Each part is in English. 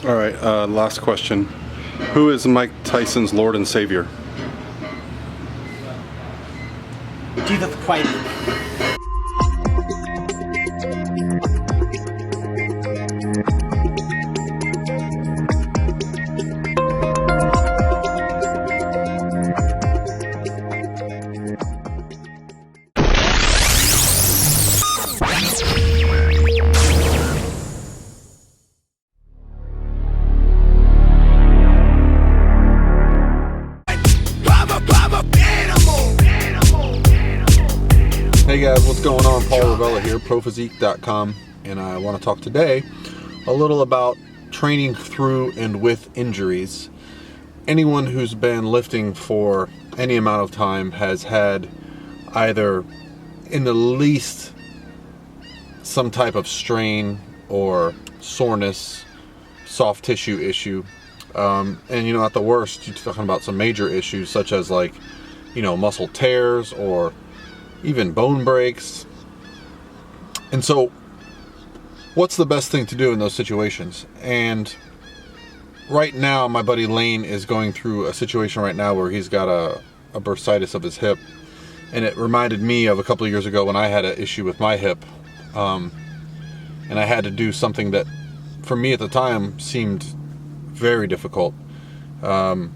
All right, last question. Who is Mike Tyson's Lord and Savior? Jesus Christ. Hey guys, what's going on? Paul Ravella here, prophysique.com, and I want to talk today a little about training through and with injuries. Anyone who's been lifting for any amount of time has had either in the least some type of strain or soreness, soft tissue issue, and at the worst you're talking about some major issues such as muscle tears or even bone breaks. And so what's the best thing to do in those situations? And right now my buddy Layne is going through a situation right now where he's got a bursitis of his hip, and it reminded me of a couple of years ago when I had an issue with my hip, and I had to do something that for me at the time seemed very difficult. I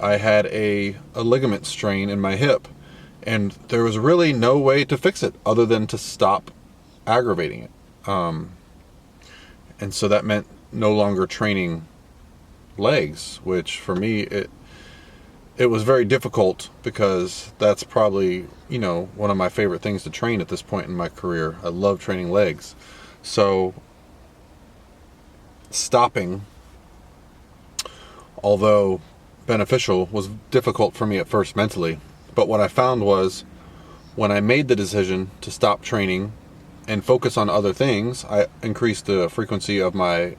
had a ligament strain in my hip, and there was really no way to fix it other than to stop aggravating it. And so that meant no longer training legs, which for me, it was very difficult because that's probably, one of my favorite things to train at this point in my career. I love training legs. So stopping, although beneficial, was difficult for me at first mentally. But what I found was when I made the decision to stop training and focus on other things, I increased the frequency of my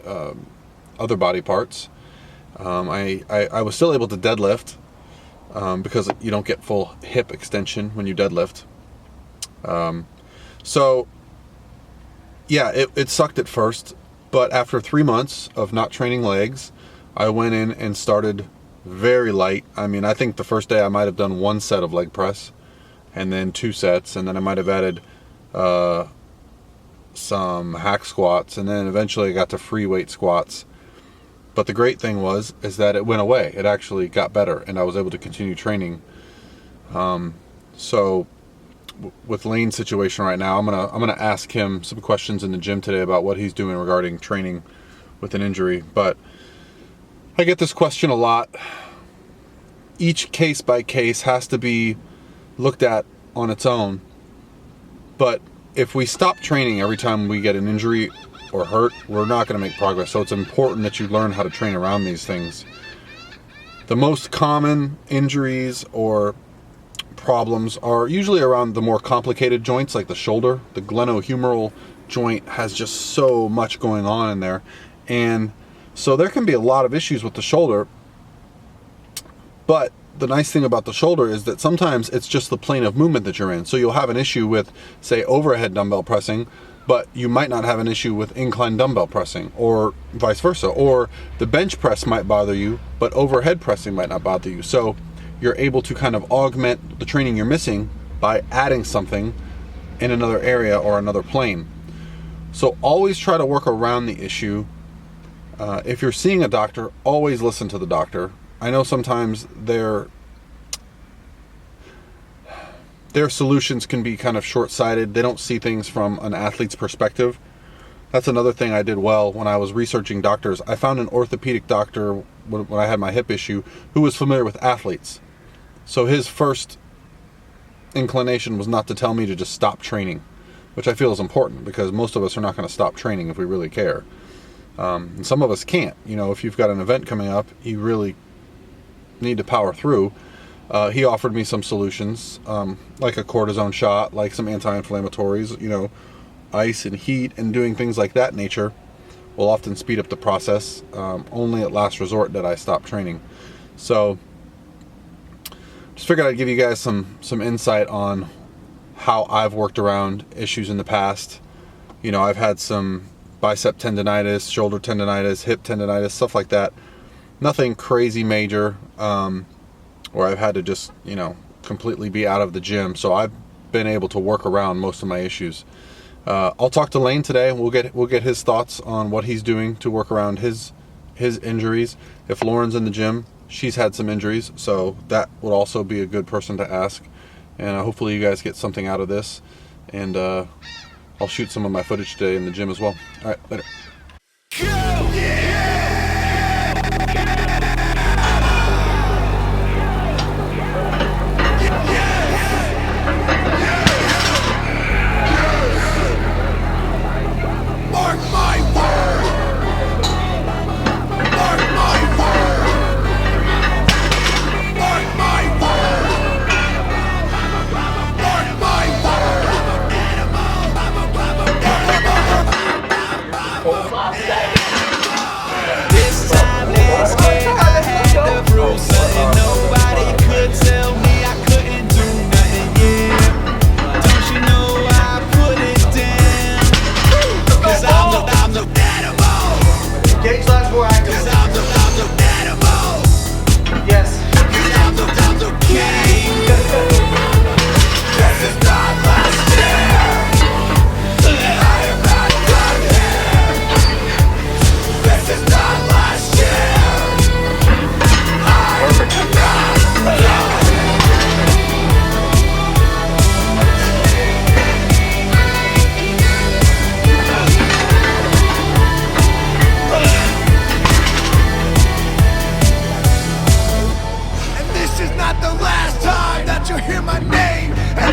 other body parts. I was still able to deadlift because you don't get full hip extension when you deadlift. So yeah, it sucked at first, but after 3 months of not training legs, I went in and started very light. I mean, I think the first day I might have done 1 set of leg press and then 2 sets, and then I might have added some hack squats, and then eventually I got to free weight squats. But the great thing is that it went away. It actually got better, and I was able to continue training. So with Layne's situation right now, I'm gonna ask him some questions in the gym today about what he's doing regarding training with an injury. But I get this question a lot. Each case by case has to be looked at on its own. But if we stop training every time we get an injury or hurt, we're not going to make progress. So it's important that you learn how to train around these things. The most common injuries or problems are usually around the more complicated joints, like the shoulder. The glenohumeral joint has just so much going on in there. And so there can be a lot of issues with the shoulder, but the nice thing about the shoulder is that sometimes it's just the plane of movement that you're in. So you'll have an issue with, say, overhead dumbbell pressing, but you might not have an issue with incline dumbbell pressing, or vice versa. Or the bench press might bother you, but overhead pressing might not bother you. So you're able to kind of augment the training you're missing by adding something in another area or another plane. So always try to work around the issue. If you're seeing a doctor, always listen to the doctor. I know sometimes their solutions can be kind of short-sighted. They don't see things from an athlete's perspective. That's another thing I did well when I was researching doctors. I found an orthopedic doctor when I had my hip issue who was familiar with athletes. So his first inclination was not to tell me to just stop training, which I feel is important because most of us are not going to stop training if we really care. And some of us can't. If you've got an event coming up, you really need to power through. He offered me some solutions, like a cortisone shot, like some anti-inflammatories, ice and heat, and doing things like that nature will often speed up the process. Only at last resort did I stop training. So just figured I'd give you guys some insight on how I've worked around issues in the past. I've had some bicep tendonitis, shoulder tendonitis, hip tendonitis, stuff like that. Nothing crazy major, where I've had to just, you know, completely be out of the gym. So I've been able to work around most of my issues. I'll talk to Layne today. We'll get his thoughts on what he's doing to work around his injuries. If Lauren's in the gym, she's had some injuries, so that would also be a good person to ask. And hopefully you guys get something out of this. And I'll shoot some of my footage today in the gym as well. All right, later.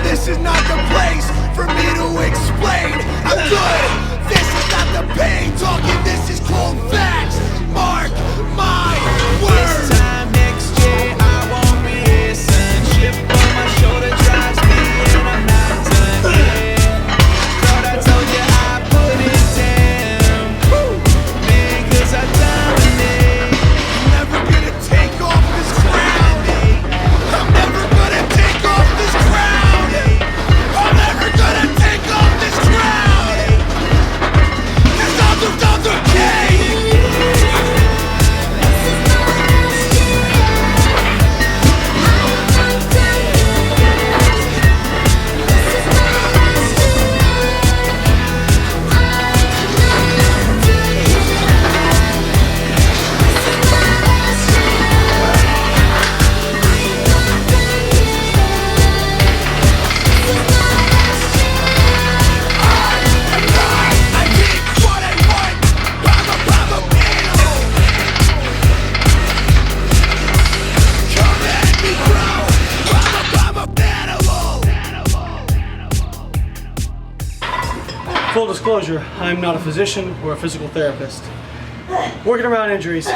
This is not the place for me to explain. I'm good. This is not the pain talking. This is cold facts. Mark my words. This time next year I won't be here. Son, chip on my shoulder drives me and I'm not done yet. Thought I told you I put it down. Man, 'cause I dominate. I'm never gonna take off this crown. I'm never gonna take off this crown. I'm never gonna take off this crown. 'Cause I'm the king. Full disclosure, I'm not a physician or a physical therapist. Working around injuries,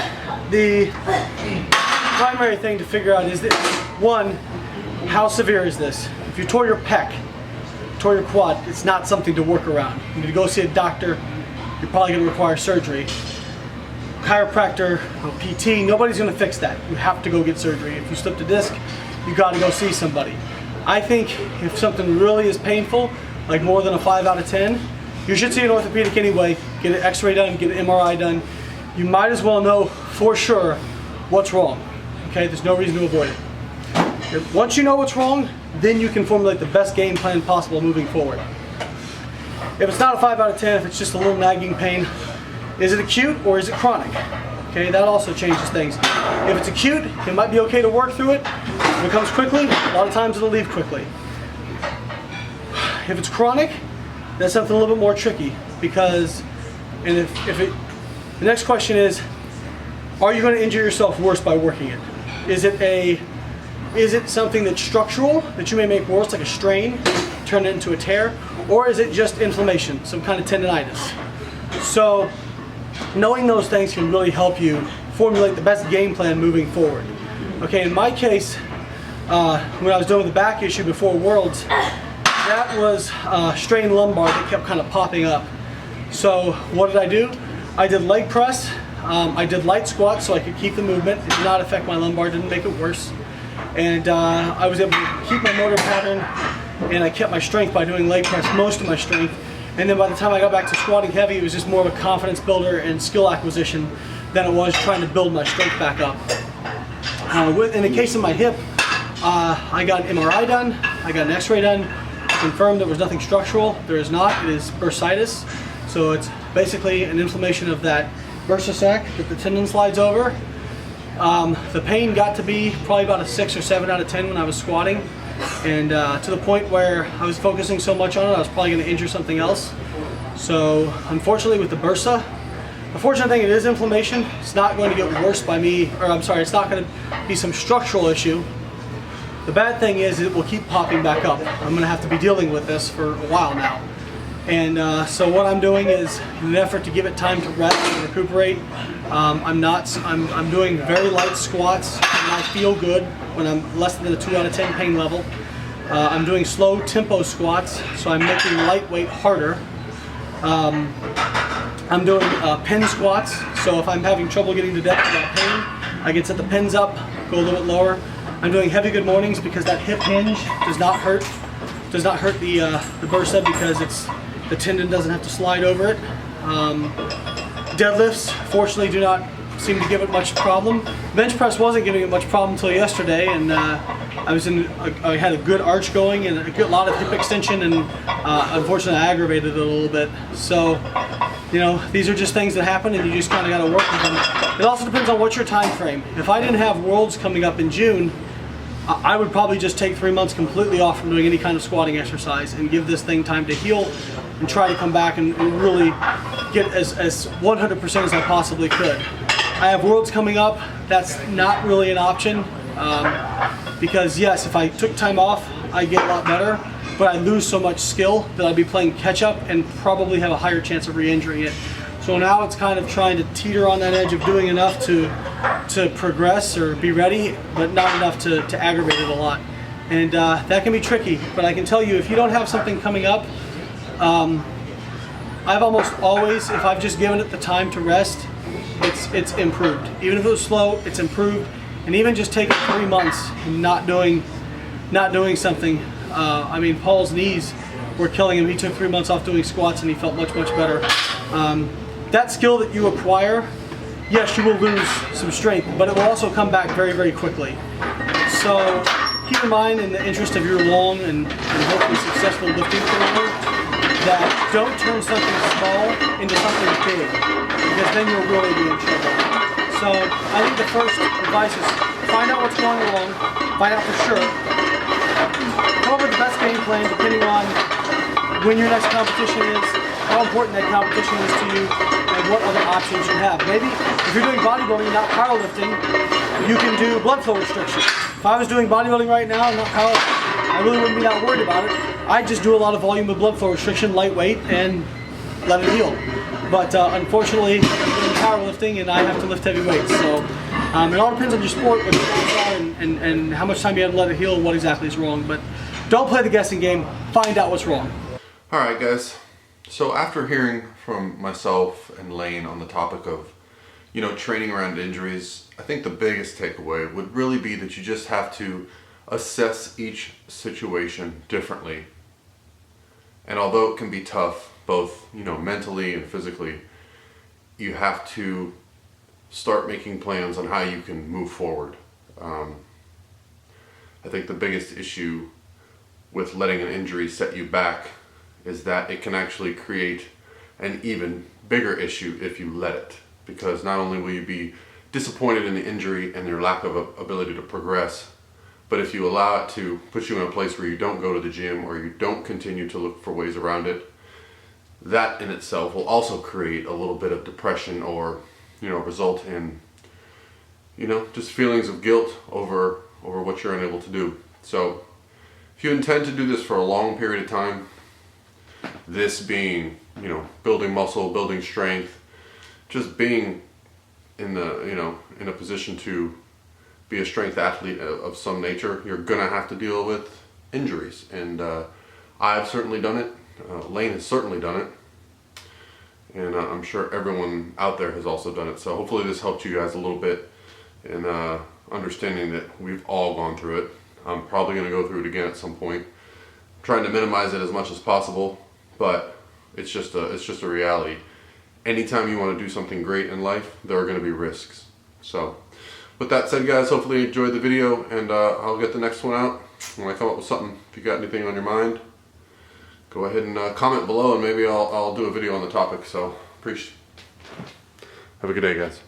the primary thing to figure out is that, one, how severe is this? If you tore your pec, tore your quad, it's not something to work around. You need to go see a doctor, you're probably going to require surgery. Chiropractor, PT, nobody's going to fix that. You have to go get surgery. If you slipped a disc, you got to go see somebody. I think if something really is painful, like more than a 5 out of 10, you should see an orthopedic anyway, get an x-ray done, get an MRI done. You might as well know for sure what's wrong, okay? There's no reason to avoid it. Once you know what's wrong, then you can formulate the best game plan possible moving forward. If it's not a 5 out of 10, if it's just a little nagging pain, is it acute or is it chronic? Okay, that also changes things. If it's acute, it might be okay to work through it. If it comes quickly, a lot of times it'll leave quickly. If it's chronic, that's something a little bit more tricky because, and the next question is, are you going to injure yourself worse by working it? Is it something that's structural that you may make worse, like a strain, turn it into a tear, or is it just inflammation, some kind of tendonitis? So, knowing those things can really help you formulate the best game plan moving forward. Okay, in my case, when I was doing the back issue before Worlds, that was strained lumbar that kept kind of popping up. So what did I do? I did leg press, I did light squats so I could keep the movement. It did not affect my lumbar, didn't make it worse. And I was able to keep my motor pattern, and I kept my strength by doing leg press, most of my strength. And then by the time I got back to squatting heavy, it was just more of a confidence builder and skill acquisition than it was trying to build my strength back up. In the case of my hip, I got an MRI done, I got an x-ray done, confirmed there was nothing structural. There is not, it is bursitis. So it's basically an inflammation of that bursa sac that the tendon slides over. The pain got to be probably about a 6 or 7 out of 10 when I was squatting. And to the point where I was focusing so much on it, I was probably going to injure something else. So unfortunately with the bursa, the fortunate thing, it is inflammation. It's not going to get worse by me, or I'm sorry, it's not going to be some structural issue. The bad thing is it will keep popping back up. I'm going to have to be dealing with this for a while now. And so what I'm doing is, in an effort to give it time to rest and recuperate, I'm doing very light squats when I feel good, when I'm less than a 2 out of 10 pain level. I'm doing slow tempo squats, so I'm making lightweight harder. I'm doing pin squats, so if I'm having trouble getting to depth without pain, I can set the pins up, go a little bit lower. I'm doing heavy good mornings because that hip hinge does not hurt the bursa because the tendon doesn't have to slide over it. Deadlifts, fortunately, do not seem to give it much problem. Bench press wasn't giving it much problem until yesterday, and I had a good arch going and a lot of hip extension, and unfortunately I aggravated it a little bit. So, you know, these are just things that happen, and you just kind of got to work with them. It also depends on what's your time frame. If I didn't have Worlds coming up in June, I would probably just take 3 months completely off from doing any kind of squatting exercise and give this thing time to heal and try to come back and really get as 100% as I possibly could. I have Worlds coming up. That's not really an option because yes, if I took time off, I'd get a lot better, but I lose so much skill that I'd be playing catch up and probably have a higher chance of re-injuring it. So now it's kind of trying to teeter on that edge of doing enough to progress or be ready, but not enough to aggravate it a lot. And that can be tricky, but I can tell you, if you don't have something coming up, I've almost always, if I've just given it the time to rest, it's improved. Even if it was slow, it's improved. And even just taking 3 months and not doing something. I mean, Paul's knees were killing him. He took 3 months off doing squats and he felt much, much better. That skill that you acquire, yes, you will lose some strength, but it will also come back very, very quickly. So keep in mind, in the interest of your long and hopefully successful lifting career, that don't turn something small into something big, because then you'll really be in trouble. So I think the first advice is find out what's going wrong, find out for sure, come up with the best game plan depending on when your next competition is, how important that competition is to you, and what other options you have. Maybe if you're doing bodybuilding, not powerlifting, you can do blood flow restriction. If I was doing bodybuilding right now and not powerlifting, I really wouldn't be that worried about it. I'd just do a lot of volume of blood flow restriction, lightweight, and let it heal. But unfortunately, I'm doing powerlifting and I have to lift heavy weights. So it all depends on your sport, what your goals are, and how much time you have to let it heal and what exactly is wrong. But don't play the guessing game, find out what's wrong. Alright guys, so after hearing from myself and Layne on the topic of, you know, training around injuries, I think the biggest takeaway would really be that you just have to assess each situation differently. And although it can be tough, both, you know, mentally and physically, you have to start making plans on how you can move forward. I think the biggest issue with letting an injury set you back is that it can actually create an even bigger issue if you let it. Because not only will you be disappointed in the injury and your lack of ability to progress, but if you allow it to put you in a place where you don't go to the gym or you don't continue to look for ways around it, that in itself will also create a little bit of depression or, you know, result in, you know, just feelings of guilt over what you're unable to do. So if you intend to do this for a long period of time, this being, you know, building muscle, building strength, just being in the, you know, in a position to be a strength athlete of some nature, you're gonna have to deal with injuries. And I've certainly done it. Layne has certainly done it. And I'm sure everyone out there has also done it. So hopefully this helped you guys a little bit in understanding that we've all gone through it. I'm probably gonna go through it again at some point. I'm trying to minimize it as much as possible, but It's just a reality. Anytime you want to do something great in life, there are going to be risks. So, with that said, guys, hopefully you enjoyed the video, and I'll get the next one out when I come up with something. If you got anything on your mind, go ahead and comment below, and maybe I'll do a video on the topic. So, appreciate. Have a good day, guys.